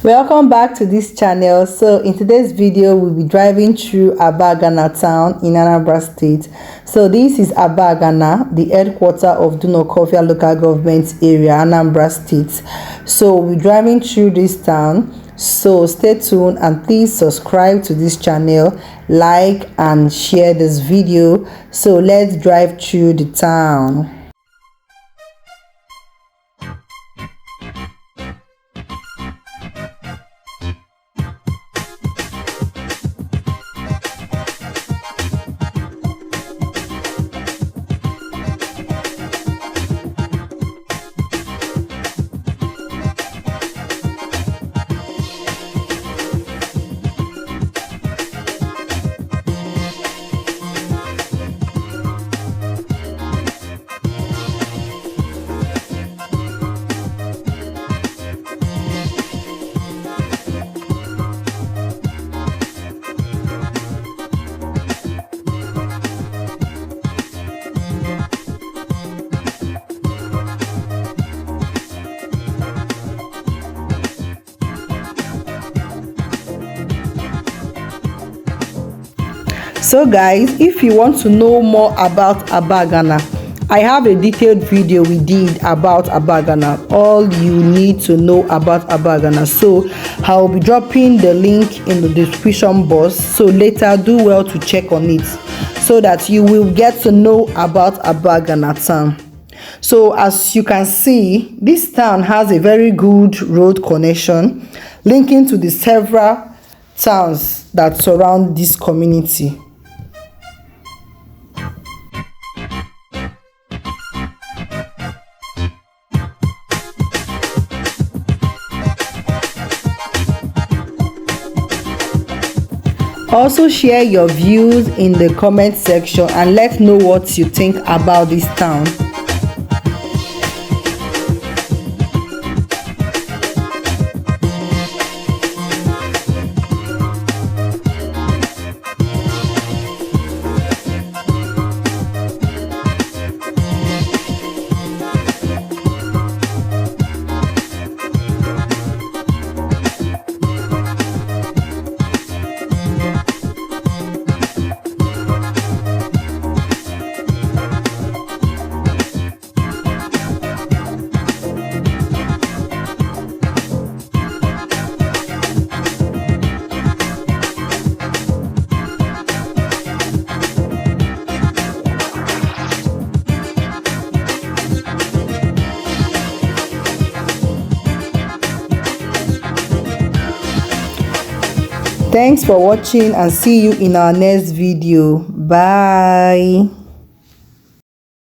Welcome back to this channel. So in today's video we'll be driving through Abagana town in Anambra State. So this is Abagana, the headquarters of OTUOCHA local government area, Anambra State. So we're driving through this town, so stay tuned and please subscribe to this channel, like and share this video. So let's drive through the town. So guys, if you want to know more about Abagana, I have a detailed video we did about Abagana, all you need to know about Abagana. So I'll be dropping the link in the description box, so later do well to check on it so that you will get to know about Abagana town. So as you can see, this town has a very good road connection linking to the several towns that surround this community. Also share your views in the comment section and let know what you think about this town. Thanks for watching and see you in our next video. Bye.